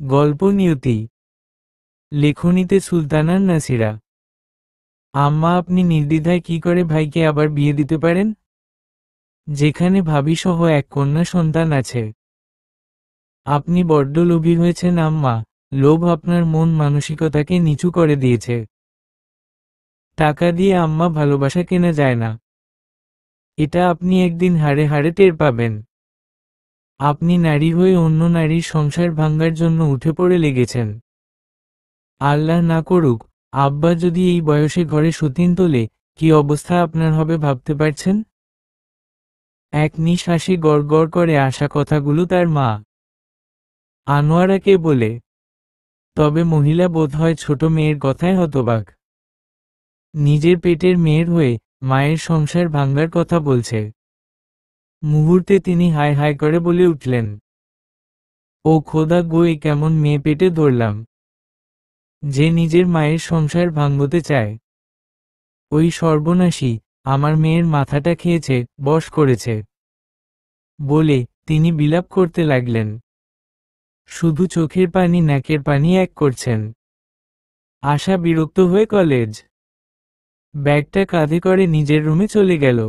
গল্প নিয়তি লেখনীতে সুলতানা নাসিরা। আম্মা, আপনি নির্দ্বিধায় কি করে ভাইকে আবার বিয়ে দিতে পারেন, যেখানে ভাবিসহ এক কন্যা সন্তান আছে? আপনি বড্ড লোভী হয়েছেন আম্মা। লোভ আপনার মন মানসিকতাকে নিচু করে দিয়েছে। টাকা দিয়ে আম্মা ভালোবাসা কেনা যায় না। এটা আপনি একদিন হাড়ে হাড়ে টের পাবেন। আপনি নারী হয়ে অন্য নারীর সংসার ভাঙার জন্য উঠে পড়ে লেগেছেন। আল্লাহ না করুক, আব্বা যদি এই বয়সে ঘরে সতীন তোলে, কি অবস্থা আপনার হবে ভাবতে পারছেন? এক নিঃশ্বাসে গড় গড় করে আসা কথাগুলো তার মা আনোয়ারাকে বলে। তবে মহিলা বোধহয় ছোট মেয়ের কথায় হতবাক। নিজের পেটের মেয়ের হয়ে মায়ের সংসার ভাঙার কথা বলছে। মুহূর্তে তিনি হায় হায় করে বলে উঠলেন, ও খোদা গো, এ কেমন মেয়ে পেটে ধরলাম, যে নিজের মায়ের সংসার ভাঙতে চায়। ওই সর্বনাশী আমার মেয়ের মাথাটা খেয়েছে, বশ করেছে বলে তিনি বিলাপ করতে লাগলেন। শুধু চোখের পানি নাকের পানি এক করছেন। আশা বিরক্ত হয়ে কলেজ ব্যাগটা কাঁধে করে নিজের রুমে চলে গেল।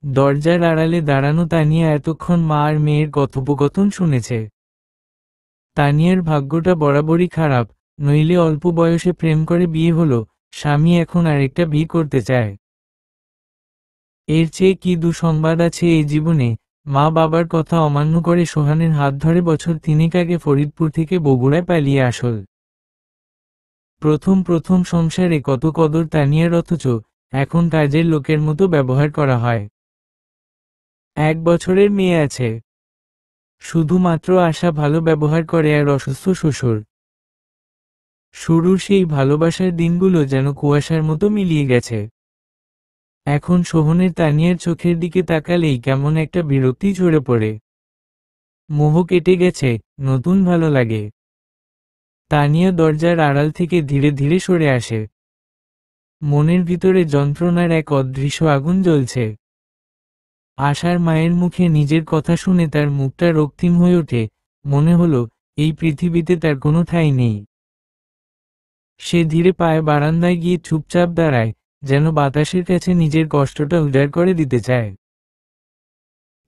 দরজার আড়ালে দাঁড়ানো তানিয়া এতক্ষণ মা আর মেয়ের কথোপকথন শুনেছে। তানিয়ার ভাগ্যটা বরাবরই খারাপ, নইলে অল্প বয়সে প্রেম করে বিয়ে হলো, স্বামী এখন আরেকটা বিয়ে করতে চায়। এর চেয়ে কি দুঃসংবাদ আছে এই জীবনে? মা বাবার কথা অমান্য করে সোহানের হাত ধরে বছর তিনেক আগে ফরিদপুর থেকে বগুড়ায় পালিয়ে আসল। প্রথম প্রথম সংসারে কত কদর তানিয়ার, অথচ এখন কাজের লোকের মতো ব্যবহার করা হয়। 1 বছরের মেয়ে আছে। শুধুমাত্র আশা ভালো ব্যবহার করে আর অসুস্থ শ্বশুর। শুরুর সেই ভালোবাসার দিনগুলো যেন কুয়াশার মতো মিলিয়ে গেছে। এখন সোহনের তানিয়ার চোখের দিকে তাকালেই কেমন একটা বিরক্তি ঝরে পড়ে। মোহ কেটে গেছে, নতুন ভালো লাগে। তানিয়া দরজার আড়াল থেকে ধীরে ধীরে সরে আসে। মনের ভিতরে যন্ত্রণার এক অদৃশ্য আগুন জ্বলছে। আশার মায়ের মুখে নিজের কথা শুনে তার মুখটা রক্তিম হয়ে ওঠে। মনে হলো এই পৃথিবীতে তার কোনো ঠাঁই নেই। সে ধীরে পায়ে বারান্দায় গিয়ে চুপচাপ দাঁড়ায়, যেন বাতাসের কাছে নিজের কষ্টটা উজাড় করে দিতে চায়।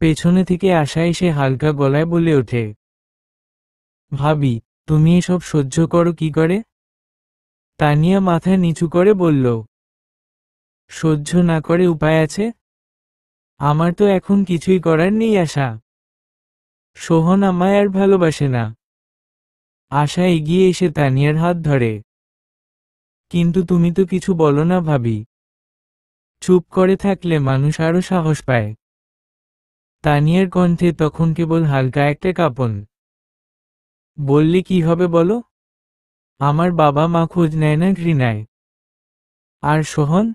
পেছনে থেকে আশা এসে হালকা গলায় বলে ওঠে, ভাবি, তুমি এসব সহ্য করো কি করে? তানিয়া মাথা নিচু করে বলল, সহ্য না করে উপায় আছে? আমার তো এখন কিছুই করার নেই আশা। সোহন আমায় আর ভালোবাসে না। আশা এগিয়ে এসে তানিয়ার হাত ধরে। কিন্তু তুমি তো কিছু বলো না ভাবি। চুপ করে থাকলে মানুষ আরো সাহস পায়। তানিয়ার কণ্ঠে তখন কেবল হালকা একটা কাঁপন। বললে কি হবে বলো? আমার বাবা মা খোঁজ নেয় না ঘৃণায়। আর সোহন?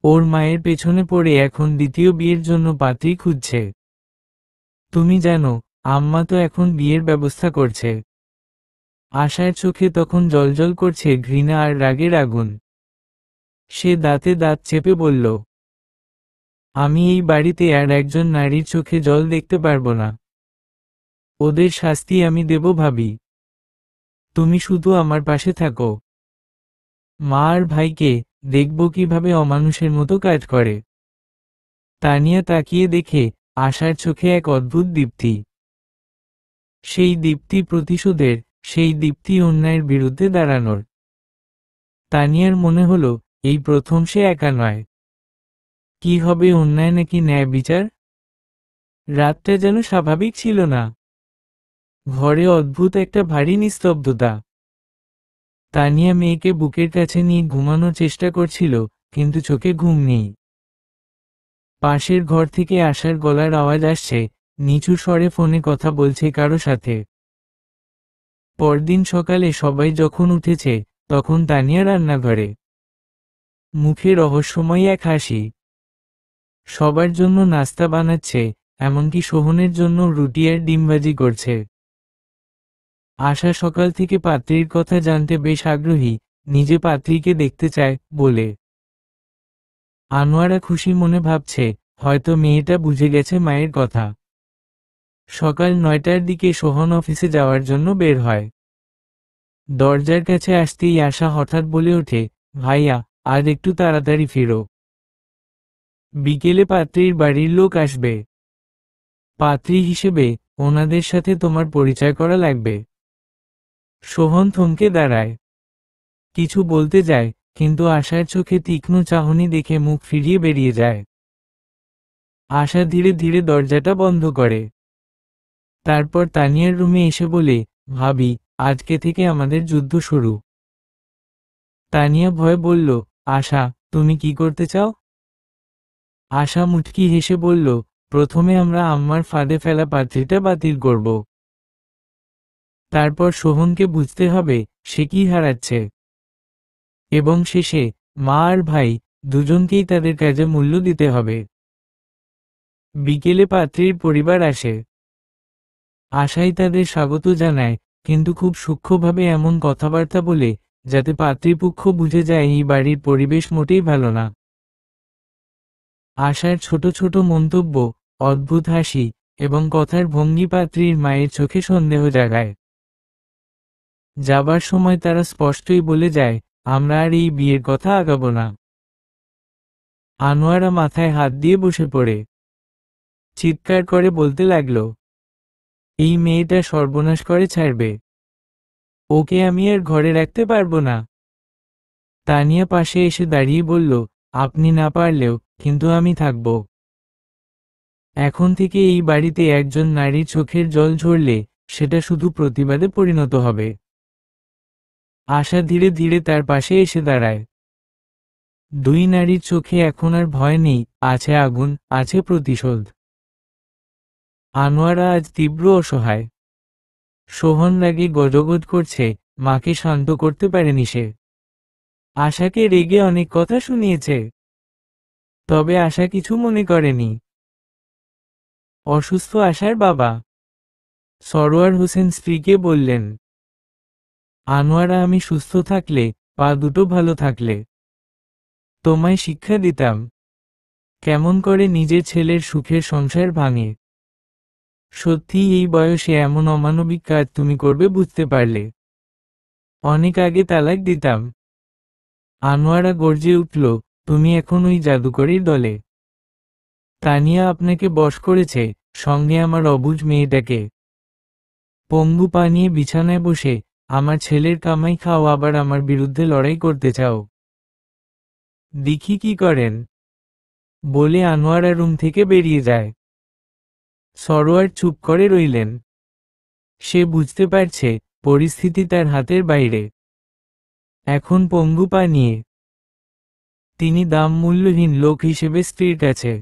ওর মায়ের পেছনে পড়ে এখন দ্বিতীয় বিয়ের জন্য পাত্রী খুঁজছে। তুমি জানো, আম্মা তো এখন বিয়ের ব্যবস্থা করছে। আশার চোখে তখন জ্বলজ্বল করছে ঘৃণা আর রাগের আগুন। সে দাঁতে দাঁত চেপে বলল, আমি এই বাড়িতে আর একজন নারীর চোখে জল দেখতে পারবো না। ওদের শাস্তি আমি দেব ভাবি। তুমি শুধু আমার পাশে থাকো। মা আর ভাইকে দেখব কিভাবে অমানুষের মতো কাজ করে। তানিয়া তাকিয়ে দেখে আশার চোখে এক অদ্ভুত দীপ্তি। সেই দীপ্তি প্রতিশোধের, সেই দীপ্তি অন্যায়ের বিরুদ্ধে দাঁড়ানোর। তানিয়ার মনে হলো এই প্রথম সে একা নয়। কি হবে, অন্যায় নাকি ন্যায় বিচার? রাতটা যেন স্বাভাবিক ছিল না। ঘরে অদ্ভুত একটা ভারী নিস্তব্ধতা। তানিয়া মেয়েকে বুকের কাছে নিয়ে ঘুমানোর চেষ্টা করছিল, কিন্তু চোখে ঘুম নেই। পাশের ঘর থেকে আশার গলার আওয়াজ আসছে, নিচু স্বরে ফোনে কথা বলছে কারো সাথে। পরদিন সকালে সবাই যখন উঠেছে, তখন তানিয়া রান্নাঘরে। মুখে রহস্যময় এক হাসি। সবার জন্য নাস্তা বানাচ্ছে, এমনকি সোহনের জন্য রুটি আর ডিম ভাজি করছে। আশা সকাল থেকে পাত্রীর কথা জানতে বেশ আগ্রহী, নিজে পাত্রীকে দেখতে চায় বলে। আনোয়ারা খুশি মনে ভাবছে, হয়তো মেয়েটা বুঝে গেছে মায়ের কথা। সকাল 9টার দিকে সোহন অফিসে যাওয়ার জন্য বের হয়। দরজার কাছে আসতেই আশা হঠাৎ বলে ওঠে, ভাইয়া, আর একটু তাড়াতাড়ি ফিরো। বিকেলে পাত্রীর বাড়ির লোক আসবে। পাত্রী হিসেবে ওনাদের সাথে তোমার পরিচয় করা লাগবে। সোহন থমকে দাঁড়ায়। কিছু বলতে যায়, কিন্তু আশার চোখে তীক্ষ্ণ চাহনি দেখে মুখ ফিরিয়ে বেরিয়ে যায়। আশা ধীরে ধীরে দরজাটা বন্ধ করে। তারপর তানিয়ার রুমে এসে বলে, ভাবি, আজকে থেকে আমাদের যুদ্ধ শুরু। তানিয়া ভয়ে বলল, আশা, তুমি কি করতে চাও? আশা মুচকি হেসে বলল, প্রথমে আমরা আম্মার ফাঁদে ফেলা পাত্রীটা বাতিল করব। তারপর সোহনকে বুঝতে হবে সে কি হারাচ্ছে। এবং শেষে মা আর ভাই দুজনকেই তাদের কাজে মূল্য দিতে হবে। বিকেলে পাত্রীর পরিবার আসে। আশাই তাদের স্বাগত জানায়, কিন্তু খুব সূক্ষ্মভাবে এমন কথাবার্তা বলে যাতে পাত্রীপক্ষ বুঝে যায় এই বাড়ির পরিবেশ মোটেই ভালো না। আশার ছোট ছোট মন্তব্য, অদ্ভুত হাসি এবং কথার ভঙ্গি পাত্রীর মায়ের চোখে সন্দেহ জাগায়। যাবার সময় তারা স্পষ্টই বলে যায়, আমরা আর এই বিয়ের কথা আগাবো না। আনোয়ারা মাথায় হাত দিয়ে বসে পড়ে চিৎকার করে বলতে লাগলো, এই মেয়েটা সর্বনাশ করে ছাড়বে। ওকে আমি আর ঘরে রাখতে পারবো না। তানিয়া পাশে এসে দাঁড়িয়ে বলল, আপনি না পারলেও কিন্তু আমি থাকব। এখন থেকে এই বাড়িতে একজন নারীর চোখের জল ঝরলে সেটা শুধু প্রতিবাদে পরিণত হবে। আশা ধীরে ধীরে তার পাশে এসে দাঁড়ায়। দুই নারীর চোখে এখন আর ভয় নেই, আছে আগুন, আছে প্রতিশোধ। আনোয়ারা আজ তীব্র অসহায়। সোহন রাগে গজগজ করছে, মাকে শান্ত করতে পারেনি সে। আশাকে রেগে অনেক কথা শুনিয়েছে, তবে আশা কিছু মনে করেনি। অসুস্থ আশার বাবা সরোয়ার হোসেন স্ত্রীকে বললেন, আনোয়ারা, আমি সুস্থ থাকলে, পা দুটো ভালো থাকলে তোমায় শিক্ষা দিতাম কেমন করে নিজের ছেলের সুখের সংসার ভাঙে। সত্যি এই বয়সে এমন অমানবিক কাজ তুমি করবে বুঝতে পারলে অনেক আগে তালাক দিতাম। আনোয়ারা গর্জে উঠল, তুমি এখন ওই জাদুকরীর দলে। তানিয়া আপনাকে বশ করেছে, সঙ্গে আমার অবুঝ মেয়েটাকে। পঙ্গু পা নিয়ে বিছানায় বসে আমার ছেলের কামাই খাও, আবার আমার বিরুদ্ধে লড়াই করতে চাও। দেখি কি করেন, বলে আনোয়ারা রুম থেকে বেরিয়ে যায়। সরোয়ার চুপ করে রইলেন। সে বুঝতে পারছে পরিস্থিতি তার হাতের বাইরে। এখন পঙ্গু পা নিয়ে তিনি দাম মূল্যহীন লোক হিসেবে স্ত্রীর কাছে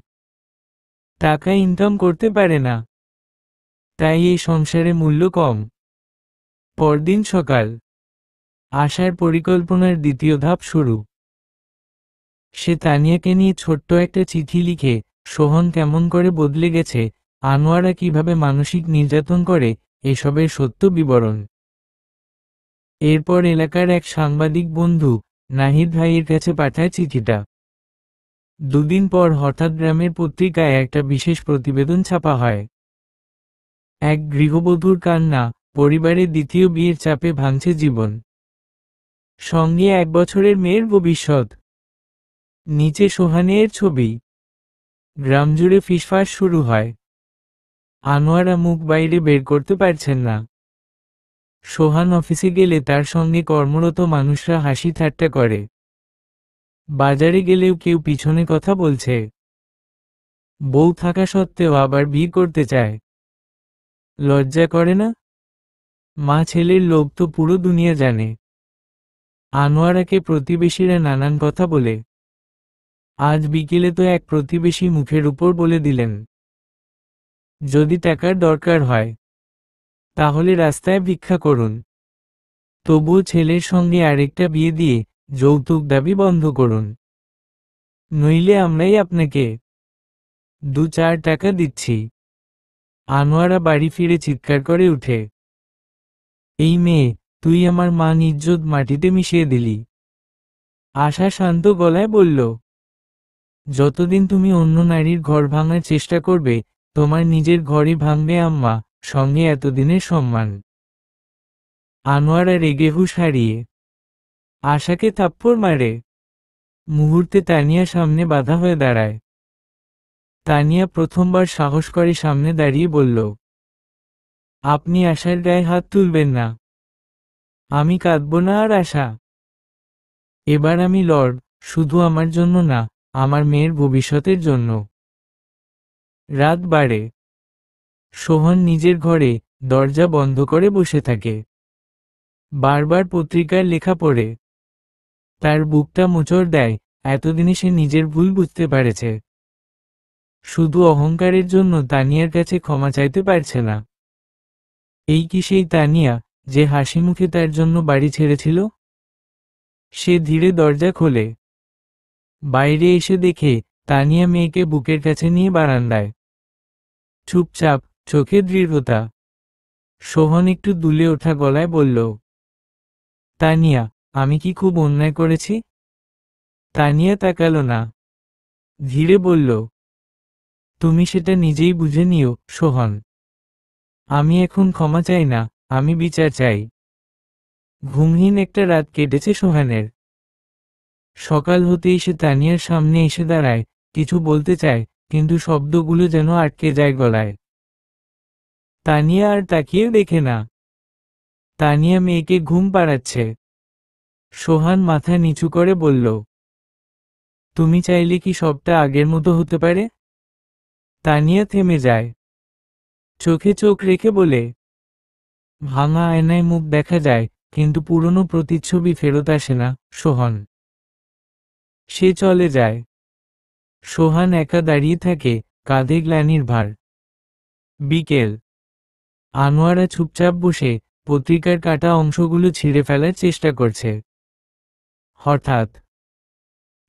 টাকা ইনকাম করতে পারে না, তাই এই সংসারে মূল্য কম। পরদিন সকাল, আশার পরিকল্পনার দ্বিতীয় ধাপ শুরু। সে তানিয়াকে নিয়ে ছোট্ট একটা চিঠি লিখে, সোহন কেমন করে বদলে গেছে, আনোয়ারা কিভাবে মানসিক নির্যাতন করে, এসবের সত্য বিবরণ। এরপর এলাকার এক সাংবাদিক বন্ধু নাহিদ ভাইয়ের কাছে পাঠায় চিঠিটা। দুদিন পর হঠাৎ গ্রামের পত্রিকায় একটা বিশেষ প্রতিবেদন ছাপা হয়। এক গৃহবধূর কান্না, পরিবারের দ্বিতীয় বিয়ের চাপে ভাঙছে জীবন, সঙ্গে 1 বছরের মেয়ের ভবিষ্যৎ। নিচে সোহানের ছবি। গ্রাম জুড়ে ফিসফাস শুরু হয়। আনোয়ারা মুখ বাইরে বের করতে পারছেন না। সোহান অফিসে গেলে তার সঙ্গে কর্মরত মানুষরা হাসি ঠাট্টা করে। বাজারে গেলেও কেউ পিছনে কথা বলছে। বউ থাকা সত্ত্বেও আবার বিয়ে করতে চায়। লজ্জা করে না? মা ছেলের লোভ তো পুরো দুনিয়া জানে। আনোয়ারাকে প্রতিবেশীরা নানান কথা বলে। আজ বিকেলে তো এক প্রতিবেশী মুখের উপর বলে দিলেন, যদি টাকার দরকার হয় তাহলে রাস্তায় ভিক্ষা করুন, তবুও ছেলের সঙ্গে আরেকটা বিয়ে দিয়ে যৌতুক দাবি বন্ধ করুন, নইলে আমরাই আপনাকে 2-4 টাকা দিচ্ছি। আনোয়ারা বাড়ি ফিরে চিৎকার করে উঠে, এই মেয়ে, তুই আমার মান ইজ্জত মাটিতে মিশিয়ে দিলি। আশা শান্ত গলায় বলল, যতদিন তুমি অন্য নারীর ঘর ভাঙার চেষ্টা করবে তোমার নিজের ঘরই ভাঙবে আম্মা, সঙ্গে এতদিনের সম্মান। আনোয়ারা রেগে হুঁশ হারিয়ে আশাকে থাপ্পড় মারে। মুহূর্তে তানিয়া সামনে বাধা হয়ে দাঁড়ায়। তানিয়া প্রথমবার সাহস করে সামনে দাঁড়িয়ে বলল, আপনি আশার গায়ে হাত তুলবেন না। আমি কাঁদব না আর আশা। এবার আমি লড়ব, শুধু আমার জন্য না, আমার মেয়ের ভবিষ্যতের জন্য। রাত বাড়ে। সোহন নিজের ঘরে দরজা বন্ধ করে বসে থাকে। বারবার পত্রিকার লেখা পড়ে। তার বুকটা মোচড় দেয়, এতদিনে সে নিজের ভুল বুঝতে পেরেছে। শুধু অহংকারের জন্য তানিয়ার কাছে ক্ষমা চাইতে পারছে না। এই কি সেই তানিয়া, যে হাসি মুখে তার জন্য বাড়ি ছেড়েছিল? সে ধীরে দরজা খোলে। বাইরে এসে দেখে তানিয়া মেয়েকে বুকের কাছে নিয়ে বারান্দায় চুপচাপ, চোখে দৃঢ়তা। সোহন একটু দুলে ওঠা গলায় বলল, তানিয়া, আমি কি খুব অন্যায় করেছি? তানিয়া তাকালো না। ধীরে বলল, তুমি সেটা নিজেই বুঝে নিও সোহন। আমি এখন ক্ষমা চাই না, আমি বিচার চাই। ঘুমহীন একটা রাত কেটেছে সোহানের। সকাল হতেই সে তানিয়ার সামনে এসে দাঁড়ায়, কিছু বলতে চায়, কিন্তু শব্দগুলো যেন আটকে যায় গলায়। তানিয়া আর তাকিয়ে দেখে না। তানিয়া মেয়েকে ঘুম পাড়াচ্ছে। সোহান মাথা নিচু করে বলল, তুমি চাইলে কি সবটা আগের মতো হতে পারে? তানিয়া থেমে যায়। চোখে চোখ রেখে বলে, ভাঙা আয়নায় মুখ দেখা যায়, কিন্তু পুরনো প্রতিচ্ছবি ফেরত আসে না সোহন। সে চলে যায়। সোহান একা দাঁড়িয়ে থাকে, কাঁধে গ্লানির ভার। বিকেল। আনোয়ারা চুপচাপ বসে পত্রিকার কাটা অংশগুলো ছিঁড়ে ফেলার চেষ্টা করছে। হঠাৎ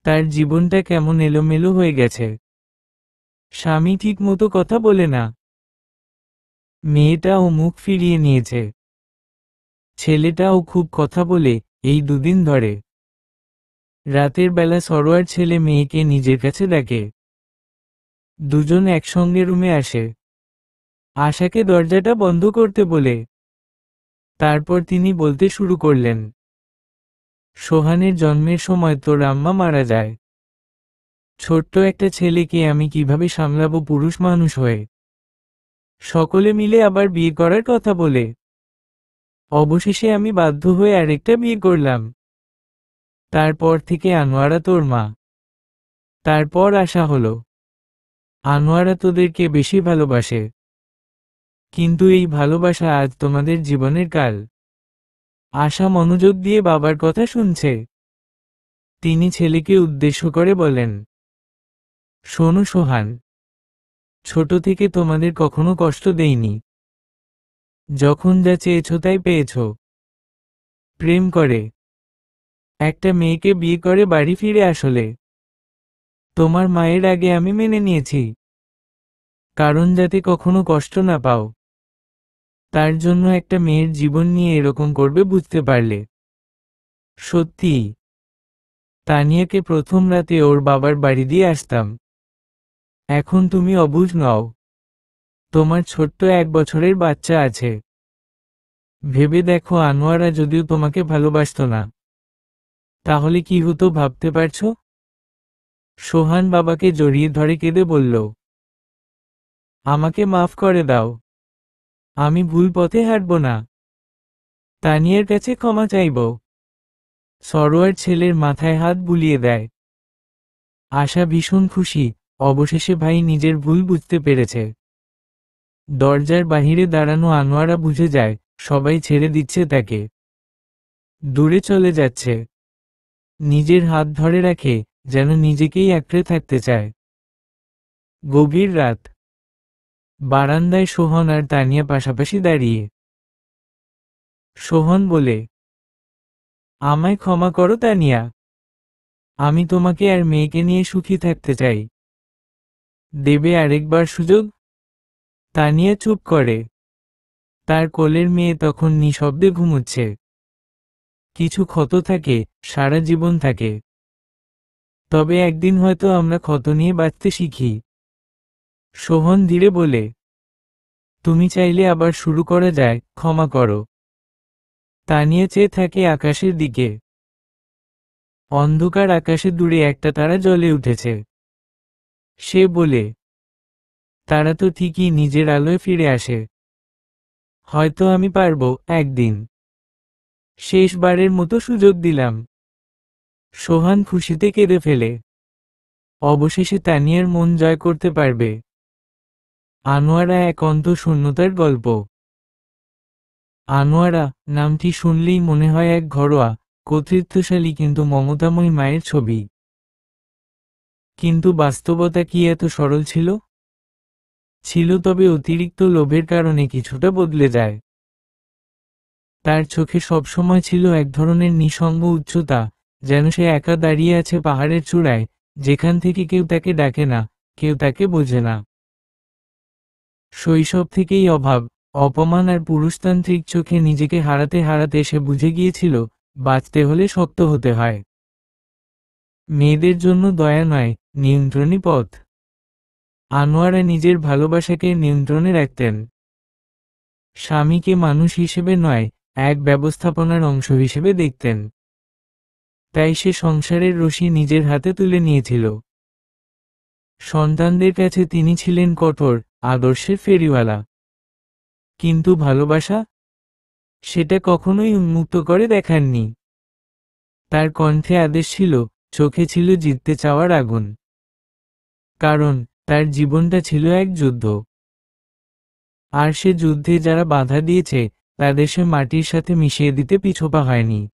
তার জীবনটা কেমন এলোমেলো হয়ে গেছে। স্বামী ঠিক মতো কথা বলে না। মেয়েটাও মুখ ফিরিয়ে নিয়েছে। ছেলেটাও খুব কথা বলে এই দুদিন ধরে। রাতের বেলা সরোয়ার ছেলে মেয়েকে নিজের কাছে ডাকে। দুজন একসঙ্গে রুমে আসে। আশাকে দরজাটা বন্ধ করতে বলে। তারপর তিনি বলতে শুরু করলেন, সোহানের জন্মের সময় তোর আম্মা মারা যায়। ছোট্ট একটা ছেলেকে আমি কিভাবে সামলাবো পুরুষ মানুষ হয়ে? সকলে মিলে আবার বিয়ে করার কথা বলে। অবশেষে আমি বাধ্য হয়ে আরেকটা বিয়ে করলাম। তারপর থেকে আনোয়ারা তোর মা। তারপর আশা হলো। আনোয়ারা তোদেরকে বেশি ভালোবাসে। কিন্তু এই ভালোবাসা আজ তোমাদের জীবনের কাল। আশা মনোযোগ দিয়ে বাবার কথা শুনছে। তিনি ছেলেকে উদ্দেশ্য করে বলেন, শোনো সোহান, ছোট থেকে তোমাদের কখনো কষ্ট দেইনি। যখন যা চেয়েছ তাই পেয়েছ। প্রেম করে একটা মেয়েকে বিয়ে করে বাড়ি ফিরে আসলে তোমার মায়ের আগে আমি মেনে নিয়েছি, কারণ যাতে কখনো কষ্ট না পাও। তার জন্য একটা মেয়ের জীবন নিয়ে এরকম করবে বুঝতে পারলে। সত্যি, তানিয়াকে প্রথম রাতে ওর বাবার বাড়ি দিয়ে আসতাম। এখন তুমি অবুঝ নও। তোমার ছোট্ট 1 বছরের বাচ্চা আছে। ভেবে দেখো, আনোয়ারা যদিও তোমাকে ভালোবাসতো না, তাহলে কি হতো ভাবতে পারছো? সোহান বাবাকে জড়িয়ে ধরে কেঁদে বলল, আমাকে মাফ করে দাও। আমি ভুল পথে হাঁটব না। তানিয়ার কাছে ক্ষমা চাইব। সরোয়ার ছেলের মাথায় হাত বুলিয়ে দেয়। আশা ভীষণ খুশি, অবশেষে ভাই নিজের ভুল বুঝতে পেরেছে। দরজার বাহিরে দাঁড়ানো আনোয়ারা বুঝে যায়, সবাই ছেড়ে দিচ্ছে তাকে। দূরে চলে যাচ্ছে। নিজের হাত ধরে রাখে, যেন নিজেকেই আঁকড়ে থাকতে চায়। গভীর রাত। বারান্দায় সোহন আর তানিয়া পাশাপাশি দাঁড়িয়ে। সোহন বলে, আমায় ক্ষমা করো তানিয়া। আমি তোমাকে আর মেয়েকে নিয়ে সুখী থাকতে চাই। দেবে আরেকবার সুযোগ? তানিয়া চুপ করে। তার কোলের মেয়ে তখন নিঃশব্দে ঘুমুচ্ছে। কিছু ক্ষত থাকে, সারা জীবন থাকে। তবে একদিন হয়তো আমরা ক্ষত নিয়ে বাঁচতে শিখি। সোহন ধীরে বলে, তুমি চাইলে আবার শুরু করা যায়, ক্ষমা করো। তানিয়া চেয়ে থাকে আকাশের দিকে। অন্ধকার আকাশে দূরে একটা তারা জ্বলে উঠেছে। সে বলে, তারা তো ঠিকই নিজের আলোয় ফিরে আসে। হয়তো আমি পারবো একদিন। শেষবারের মতো সুযোগ দিলাম। সোহান খুশিতে কেঁদে ফেলে। অবশেষে তানিয়ার মন জয় করতে পারবে। আনোয়ারা এক শূন্যতার গল্প। আনোয়ারা নামটি শুনলেই মনে হয় এক ঘরোয়া, কর্তৃত্বশালী কিন্তু মমতাময়ী মায়ের ছবি। কিন্তু বাস্তবতা কি এত সরল ছিল? ছিল, তবে অতিরিক্ত লোভের কারণে কিছুটা বদলে যায়। তার চোখে সবসময় ছিল এক ধরনের নিঃসঙ্গ উচ্চতা, যেন সে একা দাঁড়িয়ে আছে পাহাড়ের চূড়ায়, যেখান থেকে কেউ তাকে ডাকে না, কেউ তাকে বোঝে না। শৈশব থেকেই অভাব, অপমান আর পুরুষতান্ত্রিক চোখে নিজেকে হারাতে হারাতে সে বুঝে গিয়েছিল, বাঁচতে হলে শক্ত হতে হয়। মেয়েদের জন্য দয়া নয়, নিয়ন্ত্রণই পথ। আনোয়ারা নিজের ভালোবাসাকে নিয়ন্ত্রণে রাখতেন। স্বামীকে মানুষ হিসেবে নয়, এক ব্যবস্থাপনার অংশ হিসেবে দেখতেন। তাই সে সংসারের রশি নিজের হাতে তুলে নিয়েছিল। সন্তানদের কাছে তিনি ছিলেন কঠোর, আদর্শের ফেরিওয়ালা। কিন্তু ভালোবাসা, সেটা কখনোই উন্মুক্ত করে দেখাননি। তার কণ্ঠে আদেশ ছিল, চোখে ছিল জিততে চাওয়ার আগুন। কারণ তার জীবনটা ছিল এক যুদ্ধ। আর সে যুদ্ধে যারা বাধা দিয়েছে, তাদের সে মাটির সাথে মিশিয়ে দিতে পিছপা হয়নি।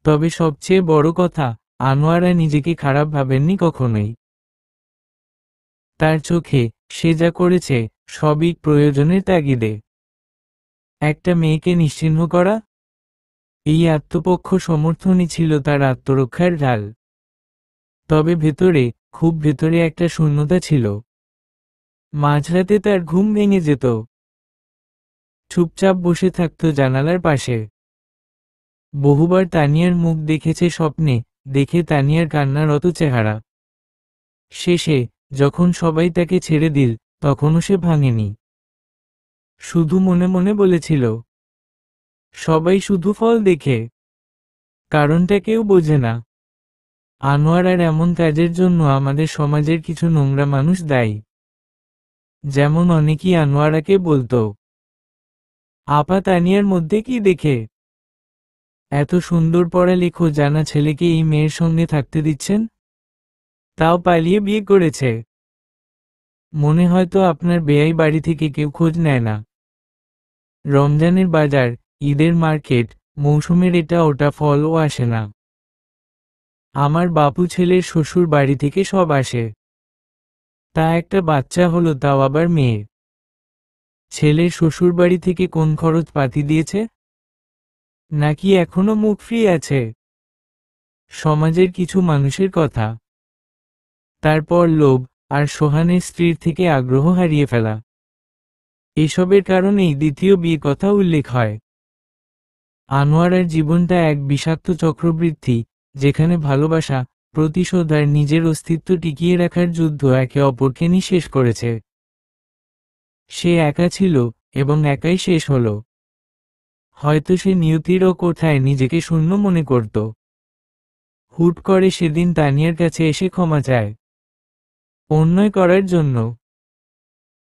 তবে সবচেয়ে বড় কথা, আনোয়ারা নিজেকে খারাপ ভাবেননি কখনোই। তার চোখে সে যা করেছে, সবই প্রয়োজনের তাগিদে। একটা মেয়েকে নিশ্চিহ্ন করা, এই আত্মপক্ষ সমর্থনই ছিল তার আত্মরক্ষার ঢাল। তবে ভেতরে, খুব ভেতরে একটা শূন্যতা ছিল। মাঝরাতে তার ঘুম ভেঙে যেত। চুপচাপ বসে থাকত জানালার পাশে। বহুবার তানিয়ার মুখ দেখেছে স্বপ্নে, দেখে তানিয়ার কান্নারত চেহারা। শেষে, যখন সবাই তাকে ছেড়ে দিল, তখনও সে ভাঙেনি। শুধু মনে মনে বলেছিল, সবাই শুধু ফল দেখে, কারণটা কেউ বোঝে না। আনোয়ারার এমন কাজের জন্য আমাদের সমাজের কিছু নোংরা মানুষ দায়ী। যেমন অনেকেই আনোয়ারাকে বলতো, আপা তানিয়ার মধ্যে কি দেখে? এত সুন্দর পড়ালেখো জানা ছেলেকে এই মেয়ের সঙ্গে থাকতে দিচ্ছেন? তাও পালিয়ে বিয়ে করেছে। মনে হয়তো আপনার বেয়াই বাড়ি থেকে কেউ খোঁজ নেয় না। রমজানের বাজার, ঈদের মার্কেট, মৌসুমের এটা ওটা ফলও আসে না। আমার বাপু ছেলের শ্বশুর বাড়ি থেকে সব আসে। তা একটা বাচ্চা হলো, তাও আবার মেয়ে। ছেলের শ্বশুর বাড়ি থেকে কোন খরচ পাতি দিয়েছে? নাকি এখনো মুখ ফ্রি আছে? সমাজের কিছু মানুষের কথা। তারপর লোভ, আর সোহানের স্ত্রীর থেকে আগ্রহ হারিয়ে ফেলা। এসবের কারণেই দ্বিতীয় বিয়ে কথা উল্লেখ হয়। আনোয়ারার জীবনটা এক বিষাক্ত চক্রবৃদ্ধি, যেখানে ভালোবাসা, প্রতিশোধ আর নিজের অস্তিত্ব টিকিয়ে রাখার যুদ্ধ একে অপরকে নিঃশেষ করেছে। সে একা ছিল, এবং একাই শেষ হলো। হয়তো সে নিয়তিরও কোথায় নিজেকে শূন্য মনে করত। হুট করে সেদিন তানিয়ার কাছে এসে ক্ষমা চায়। অন্যায় করার জন্য,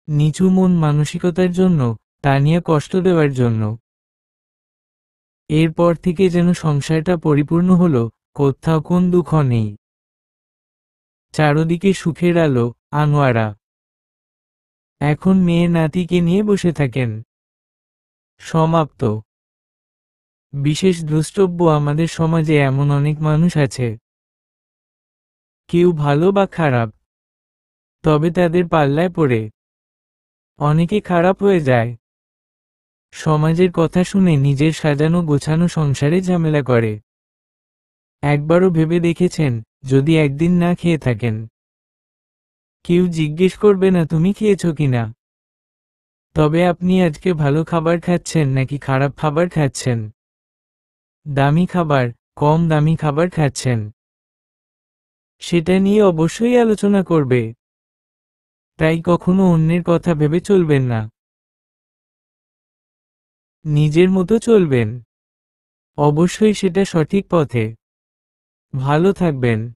নিচু মন মানসিকতার জন্য, তানিয়া কষ্ট দেওয়ার জন্য। এরপর থেকে যেন সংসারটা পরিপূর্ণ হলো, কোথাও কোন দুঃখ নেই। চারদিকে সুখের আলো। আনোয়ারা এখন মেয়ে নাতিকে নিয়ে বসে থাকেন। সমাপ্ত। বিশেষ দ্রষ্টব্য, আমাদের সমাজে এমন অনেক মানুষ আছে, কেউ ভালো বা খারাপ, তবে তাদের পাল্লায় পড়ে অনেকে খারাপ হয়ে যায়। সমাজের কথা শুনে নিজের সাজানো গোছানো সংসারে ঝামেলা করে। একবারও ভেবে দেখেছেন, যদি একদিন না খেয়ে থাকেন, কেউ জিজ্ঞেস করবে না তুমি খেয়েছো কিনা। তবে আপনি আজকে ভালো খাবার খাচ্ছেন নাকি খারাপ খাবার খাচ্ছেন? দামি খাবার, কম দামি খাবার খাচ্ছেন, সেটা নিয়ে অবশ্যই আলোচনা করবে। তাই কখনো অন্যের কথা ভেবে চলবেন না। নিজের মতো চলবেন। অবশ্যই সেটা সঠিক পথে। ভালো থাকবেন।